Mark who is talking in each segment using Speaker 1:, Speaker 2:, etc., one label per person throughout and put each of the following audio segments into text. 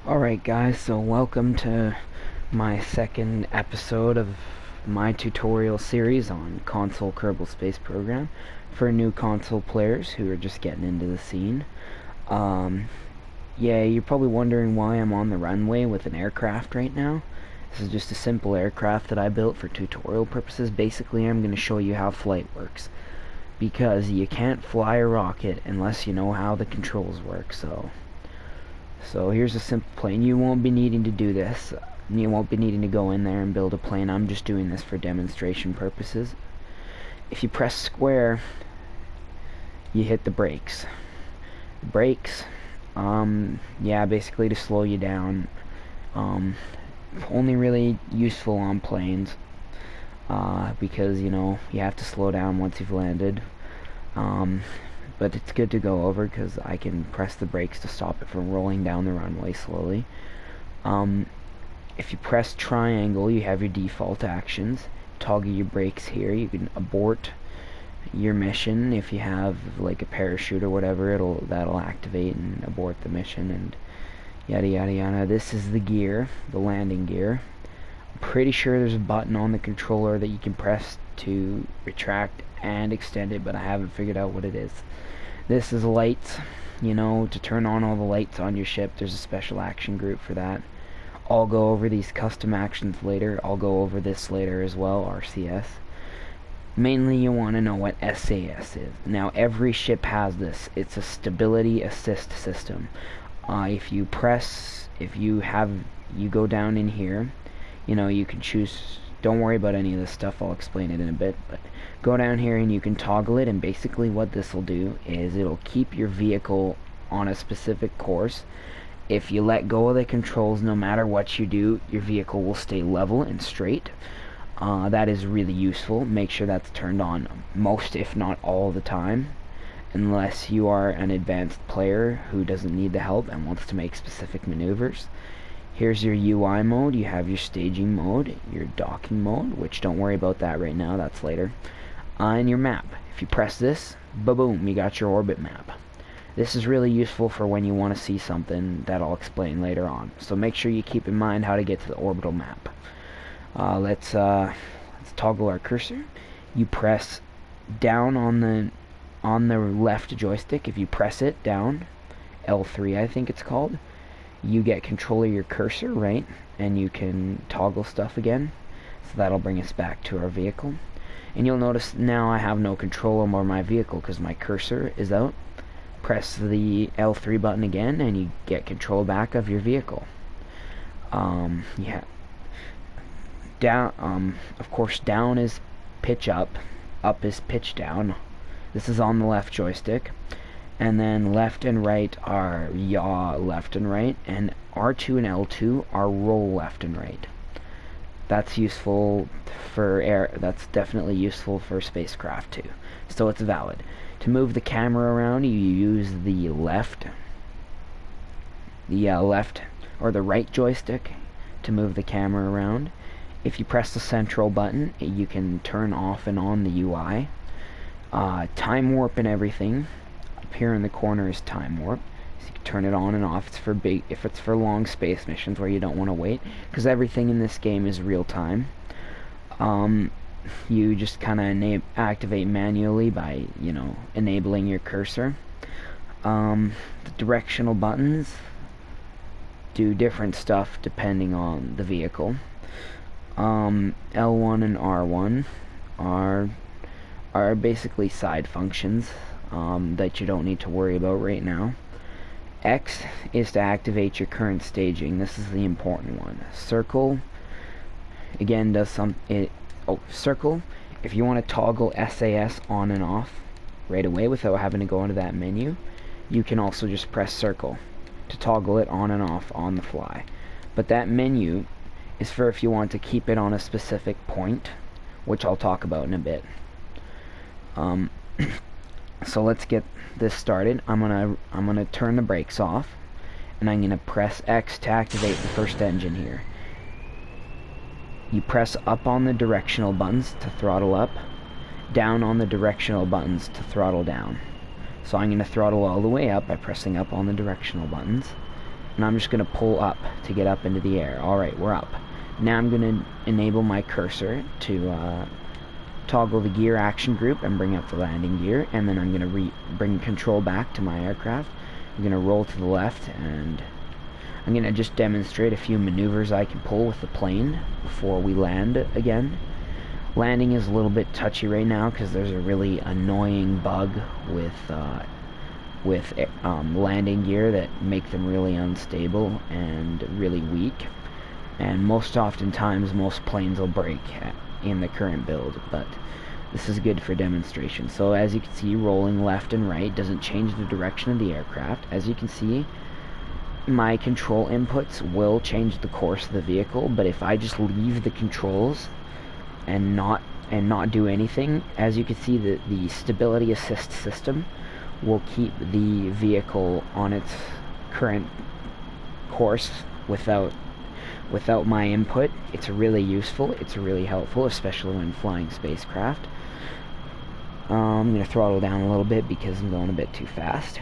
Speaker 1: Alright guys, so welcome to my second episode of my tutorial series on console Kerbal Space Program for new console players who are just getting into the scene. Yeah, you're probably wondering why I'm on the runway with an aircraft right now. This is just a simple aircraft that I built for tutorial purposes. Basically, I'm going to show you how flight works, because you can't fly a rocket unless you know how the controls work. So here's a simple plane. You won't be needing to do this. You won't be needing to go in there and build a plane. I'm just doing this for demonstration purposes. If you press square, you hit the brakes. Brakes, yeah, basically to slow you down. Only really useful on planes, because, you know, you have to slow down once you've landed. But it's good to go over because I can press the brakes to stop it from rolling down the runway slowly. If you press triangle, you have your default actions. Toggle your brakes here. You can abort your mission. If you have like a parachute or whatever, that'll activate and abort the mission, and yada yada yada. This is the gear, the landing gear. I'm pretty sure there's a button on the controller that you can press to retract and extend it, but I haven't figured out what it is. This is lights, you know, to turn on all the lights on your ship. There's a special action group for that. I'll go over these custom actions later. I'll go over this later as well, RCS. Mainly you want to know what SAS is. Now every ship has this. It's a stability assist system. If you go down in here, you know, you can choose. Don't worry about any of this stuff, I'll explain it in a bit, but go down here and you can toggle it, and basically what this will do is it'll keep your vehicle on a specific course. If you let go of the controls, no matter what you do, your vehicle will stay level and straight. That is really useful. Make sure that's turned on most, if not all the time, unless you are an advanced player who doesn't need the help and wants to make specific maneuvers. Here's your UI mode. You have your staging mode, your docking mode, which don't worry about that right now, that's later. And your map. If you press this, ba-boom, you got your orbit map. This is really useful for when you want to see something that I'll explain later on. So make sure you keep in mind how to get to the orbital map. Let's toggle our cursor. You press down on the left joystick. If you press it down, L3 I think it's called, you get control of your cursor, right? And you can toggle stuff again. So that'll bring us back to our vehicle. And you'll notice now I have no control over my vehicle because my cursor is out. Press the L3 button again and you get control back of your vehicle. Yeah. Down, of course, down is pitch up. Up is pitch down. This is on the left joystick. And then left and right are yaw left and right, and R2 and L2 are roll left and right. That's useful for air. That's definitely useful for spacecraft too. So it's valid. To move the camera around, you use the left or the right joystick to move the camera around. If you press the central button, you can turn off and on the UI. Time warp and everything. Here in the corner is time warp, so you can turn it on and off. If it's for long space missions where you don't want to wait, because everything in this game is real time. You just kind of activate manually by, you know, enabling your cursor. The directional buttons do different stuff depending on the vehicle. L1 and R1 are basically side functions that you don't need to worry about right now. X is to activate your current staging. This is the important one. Circle again does circle, if you want to toggle SAS on and off right away without having to go into that menu, you can also just press circle to toggle it on and off on the fly. But that menu is for if you want to keep it on a specific point, which I'll talk about in a bit. So let's get this started. I'm gonna turn the brakes off, and I'm gonna press X to activate the first engine here. You press up on the directional buttons to throttle up, down on the directional buttons to throttle down. So I'm gonna throttle all the way up by pressing up on the directional buttons. and I'm just going to pull up to get up into the air. Alright, we're up. Now I'm going to enable my cursor to toggle the gear action group and bring up the landing gear, and then I'm going to bring control back to my aircraft. I'm going to roll to the left, and I'm going to just demonstrate a few maneuvers I can pull with the plane before we land again. Landing is a little bit touchy right now because there's a really annoying bug with landing gear that make them really unstable and really weak, and most oftentimes most planes will break in the current build, but this is good for demonstration. So as you can see, rolling left and right doesn't change the direction of the aircraft. As you can see, my control inputs will change the course of the vehicle, but if I just leave the controls and not do anything, as you can see, the stability assist system will keep the vehicle on its current course without my input. It's really useful, it's really helpful, especially when flying spacecraft. I'm going to throttle down a little bit because I'm going a bit too fast.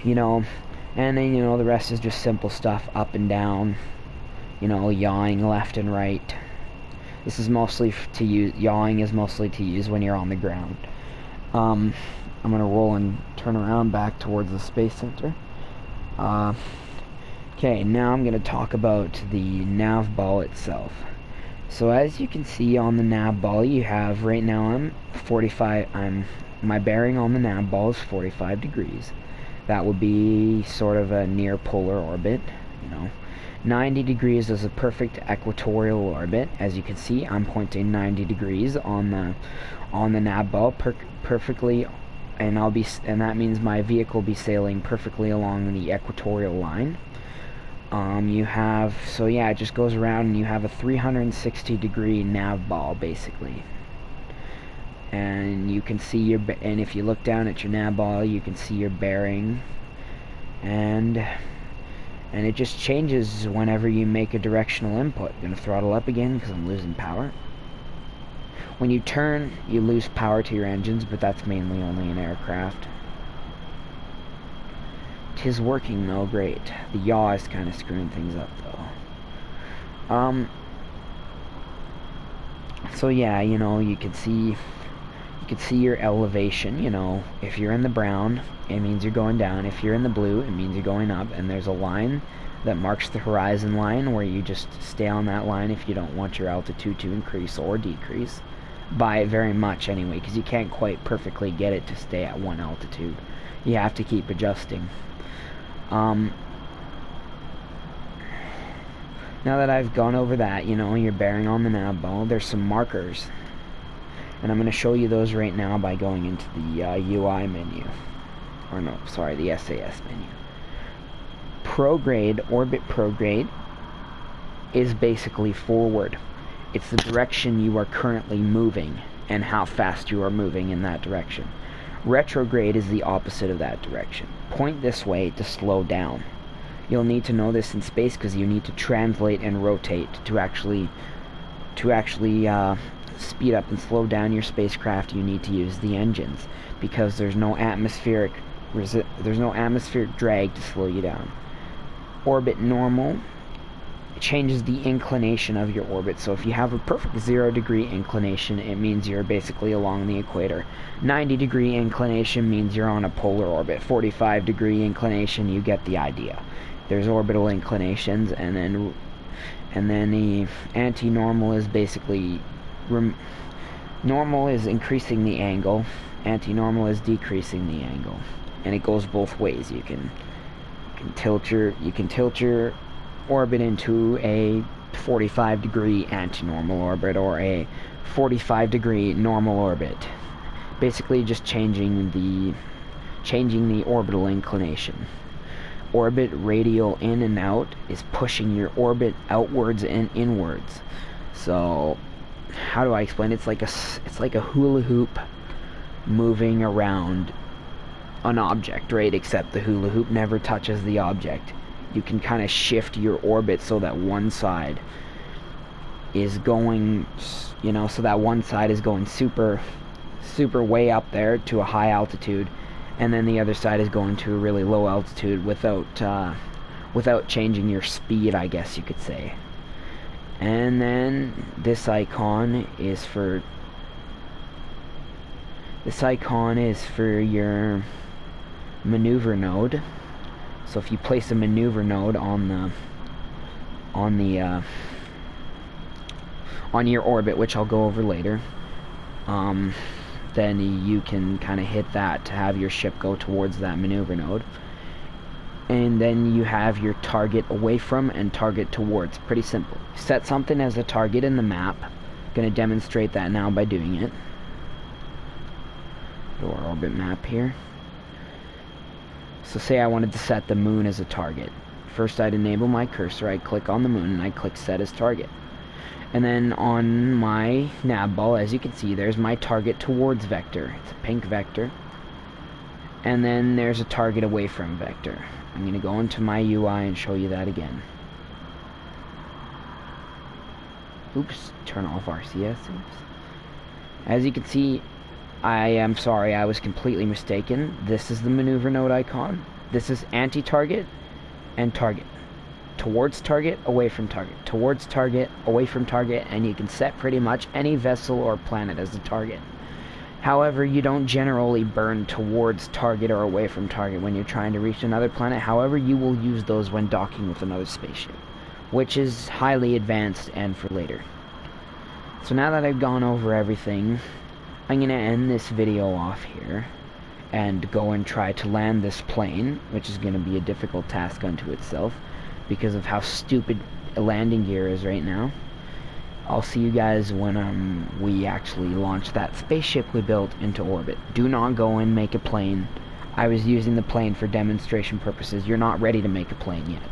Speaker 1: You know, and then, you know, the rest is just simple stuff, up and down, you know, yawing left and right. This is mostly to use, yawing is mostly to use when you're on the ground. I'm going to roll and turn around back towards the Space Center. Okay, now I'm going to talk about the nav ball itself. So as you can see on the nav ball, you have, right now my bearing on the nav ball is 45 degrees. That would be sort of a near polar orbit, you know. 90 degrees is a perfect equatorial orbit. As you can see, I'm pointing 90 degrees on the nav ball perfectly, and that means my vehicle will be sailing perfectly along the equatorial line. It just goes around, and you have a 360 degree nav ball basically. And you can see and if you look down at your nav ball, you can see your bearing, and it just changes whenever you make a directional input. I'm gonna throttle up again because I'm losing power. When you turn, you lose power to your engines, but that's mainly only in aircraft. 'Tis working though, great. The yaw is kind of screwing things up though. So yeah, you know, you can see your elevation. You know, if you're in the brown, it means you're going down. If you're in the blue, it means you're going up. And there's a line that marks the horizon line where you just stay on that line if you don't want your altitude to increase or decrease by very much anyway, because you can't quite perfectly get it to stay at one altitude. You have to keep adjusting. Now that I've gone over that, you know, you're bearing on the nav ball, there's some markers, and I'm going to show you those right now by going into the UI menu, or no, sorry, the SAS menu. Prograde, orbit prograde, is basically forward. It's the direction you are currently moving and how fast you are moving in that direction. Retrograde is the opposite of that direction. Point this way to slow down. You'll need to know this in space because you need to translate and rotate to actually speed up and slow down your spacecraft. You need to use the engines because there's no atmospheric drag to slow you down. Orbit normal changes the inclination of your orbit. So if you have a perfect 0 degree inclination, it means you're basically along the equator. 90 degree inclination means you're on a polar orbit. 45 degree inclination, you get the idea. There's orbital inclinations, and then the anti-normal is basically normal is increasing the angle, anti-normal is decreasing the angle, and it goes both ways. You can tilt your orbit into a 45 degree anti-normal orbit or a 45 degree normal orbit, basically just changing the orbital inclination. Orbit radial in and out is pushing your orbit outwards and inwards. So how do I explain it? It's like a hula hoop moving around an object, right? Except the hula hoop never touches the object. You can kind of shift your orbit so that one side is going, you know, so that one side is going super way up there to a high altitude, and then the other side is going to a really low altitude without changing your speed, I guess you could say. And then this icon is for your maneuver node. So if you place a maneuver node on your orbit, which I'll go over later, then you can kind of hit that to have your ship go towards that maneuver node. And then you have your target away from and target towards. Pretty simple. Set something as a target in the map. Going to demonstrate that now by doing it. Go to our orbit map here. So say I wanted to set the moon as a target. First I'd enable my cursor, I'd click on the moon, and I'd click set as target. And then on my nav ball, as you can see, there's my target towards vector. It's a pink vector. And then there's a target away from vector. I'm going to go into my UI and show you that again. Oops, turn off RCS. Oops. As you can see, I am sorry, I was completely mistaken. This is the maneuver node icon. This is anti-target and target. Towards target, away from target. Towards target, away from target, and you can set pretty much any vessel or planet as a target. However, you don't generally burn towards target or away from target when you're trying to reach another planet. However, you will use those when docking with another spaceship, which is highly advanced and for later. So now that I've gone over everything, I'm going to end this video off here and go and try to land this plane, which is going to be a difficult task unto itself because of how stupid a landing gear is right now. I'll see you guys when we actually launch that spaceship we built into orbit. Do not go and make a plane. I was using the plane for demonstration purposes. You're not ready to make a plane yet.